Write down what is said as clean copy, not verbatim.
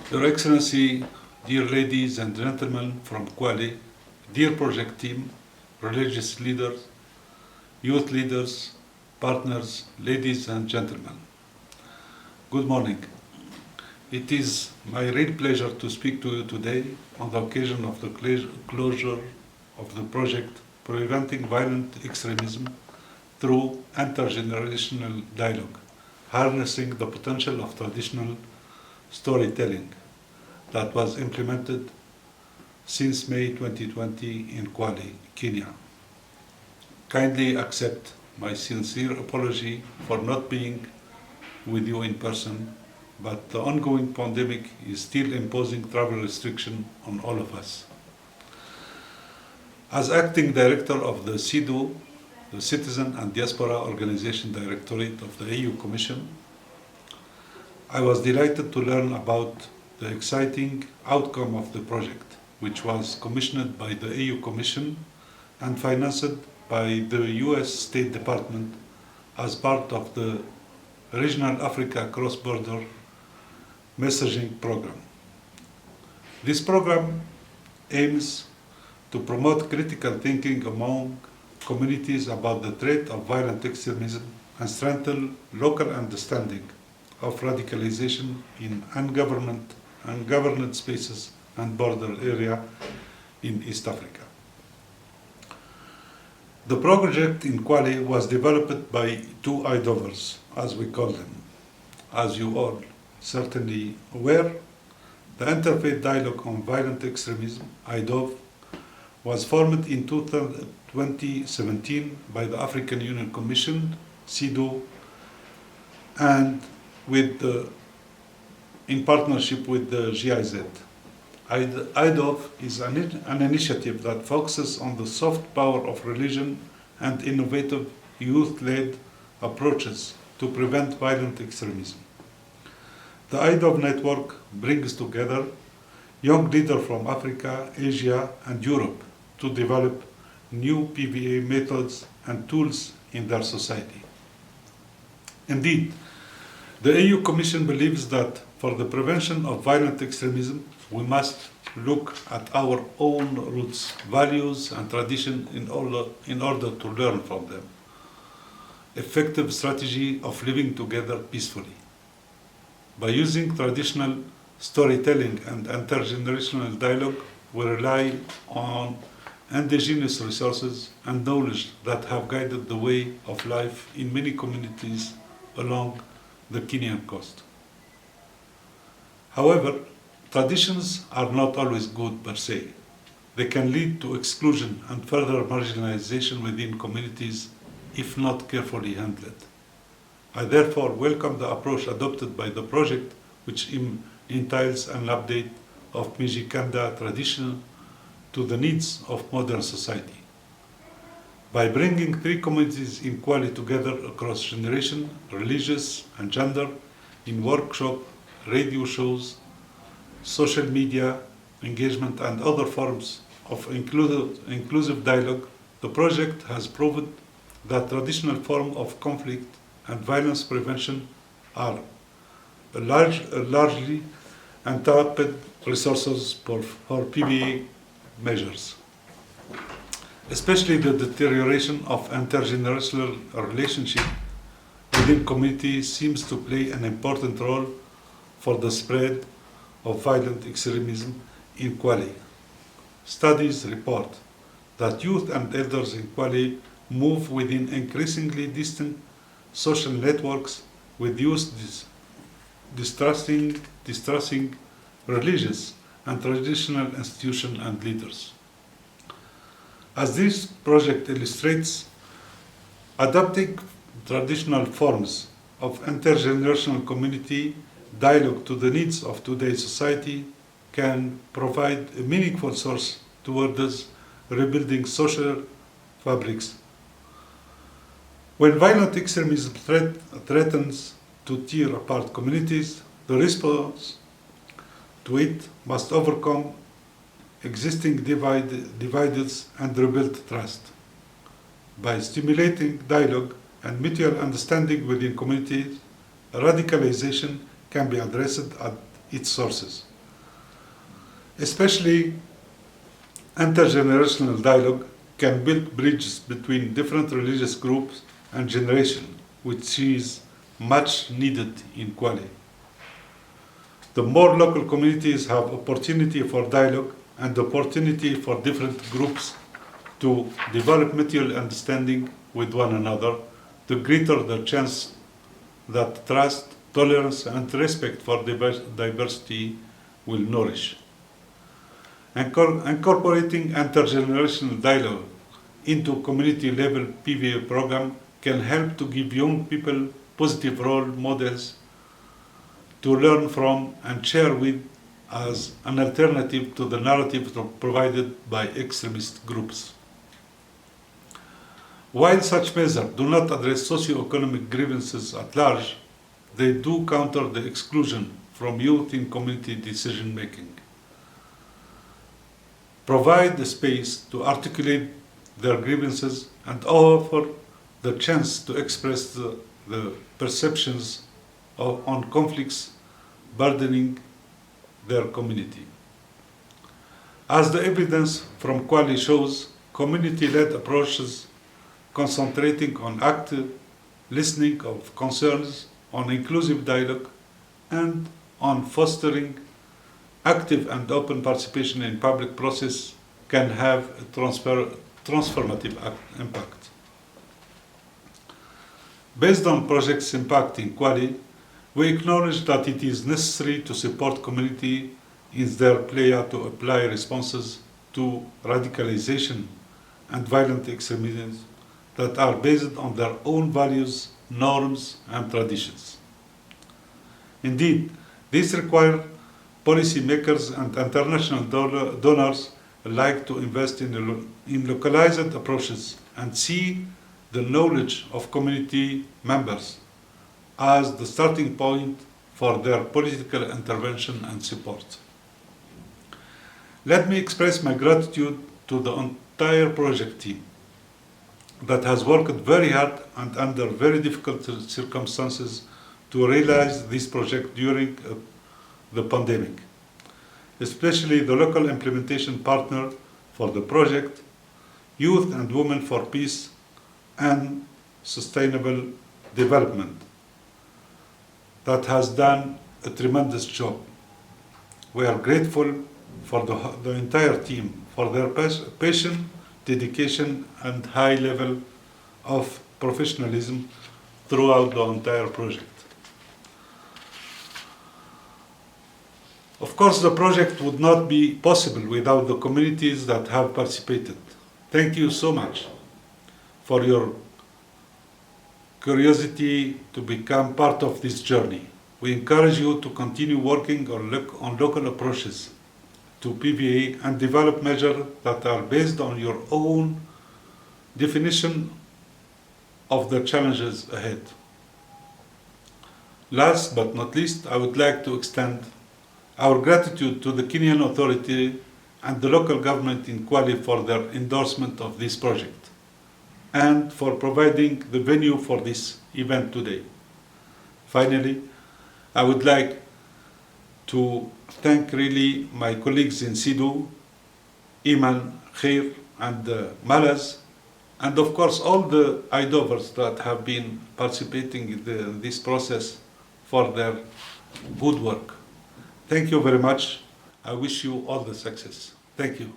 Your Excellency, dear ladies and gentlemen from Kwale, dear project team, religious leaders, youth leaders, partners, ladies and gentlemen, good morning. It is my real pleasure to speak to you today on the occasion of the closure of the project Preventing Violent Extremism through Intergenerational Dialogue, harnessing the potential of traditional storytelling that was implemented since May 2020 in Kwale, Kenya. Kindly accept my sincere apology for not being with you in person, but the ongoing pandemic is still imposing travel restriction on all of us. As acting director of the CIDO, the Citizen and Diaspora Organization Directorate of the EU Commission, I was delighted to learn about the exciting outcome of the project, which was commissioned by the EU Commission and financed by the US State Department as part of the Regional Africa Cross-Border Messaging Program. This program aims to promote critical thinking among communities about the threat of violent extremism and strengthen local understanding of radicalization in ungoverned spaces and border area in East Africa. The project in Kwale was developed by two iDovers, as we call them. As you all certainly aware, the Interfaith Dialogue on Violent Extremism, iDove, was formed in 2017 by the African Union Commission, CIDO, and in partnership with the GIZ. iDove is an initiative that focuses on the soft power of religion and innovative youth-led approaches to prevent violent extremism. The iDove network brings together young leaders from Africa, Asia, and Europe to develop new PVA methods and tools in their society. Indeed, the EU Commission believes that for the prevention of violent extremism, we must look at our own roots, values, and tradition in order to learn from them. Effective strategy of living together peacefully. By using traditional storytelling and intergenerational dialogue, we rely on indigenous resources and knowledge that have guided the way of life in many communities along the Kenyan coast. However, traditions are not always good per se. They can lead to exclusion and further marginalization within communities if not carefully handled. I therefore welcome the approach adopted by the project, which entails an update of Mijikenda tradition to the needs of modern society. By bringing three communities in Kwale together across generation, religious, and gender in workshop, radio shows, social media engagement, and other forms of inclusive dialogue, the project has proven that traditional forms of conflict and violence prevention are largely untapped resources for PVA measures. Especially the deterioration of intergenerational relationship within communities seems to play an important role for the spread of violent extremism in Kwale. Studies report that youth and elders in Kwale move within increasingly distant social networks with youth distrusting religious and traditional institutions and leaders. As this project illustrates, adapting traditional forms of intergenerational community dialogue to the needs of today's society can provide a meaningful source towards rebuilding social fabrics. When violent extremism threatens to tear apart communities, the response to it must overcome existing divides and rebuild trust. By stimulating dialogue and mutual understanding within communities, radicalization can be addressed at its sources, Especially intergenerational dialogue can build bridges between different religious groups and generations, which is much needed in Kwale. The more local communities have opportunity for dialogue and opportunity for different groups to develop mutual understanding with one another, the greater the chance that trust, tolerance, and respect for diversity will nourish. Incorporating intergenerational dialogue into community-level PVA program can help to give young people positive role models to learn from and share with as an alternative to the narrative provided by extremist groups. While such measures do not address socio-economic grievances at large, they do counter the exclusion from youth in community decision-making, provide the space to articulate their grievances, and offer the chance to express the perceptions on conflicts burdening their community. As the evidence from Kwale shows, community-led approaches concentrating on active listening of concerns, on inclusive dialogue, and on fostering active and open participation in public process can have a transformative impact. Based on project's impact in Kwale, we acknowledge that it is necessary to support community in their plea to apply responses to radicalization and violent extremism that are based on their own values, norms, and traditions. Indeed, these require policymakers and international donors alike to invest in localized approaches and see the knowledge of community members as the starting point for their political intervention and support. Let me express my gratitude to the entire project team that has worked very hard and under very difficult circumstances to realize this project during the pandemic, especially the local implementation partner for the project, Youth and Women for Peace and Sustainable Development, that has done a tremendous job. We are grateful for the entire team for their passion, dedication, and high level of professionalism throughout the entire project. Of course, the project would not be possible without the communities that have participated. Thank you so much for your curiosity to become part of this journey. We encourage you to continue working on local approaches to PVA and develop measures that are based on your own definition of the challenges ahead. Last but not least, I would like to extend our gratitude to the Kenyan Authority and the local government in Kwale for their endorsement of this project and for providing the venue for this event today. Finally, I would like to thank really my colleagues in Sidu, Iman, Khair, and Malaz, and of course all the iDovers that have been participating in this process for their good work. Thank you very much. I wish you all the success. Thank you.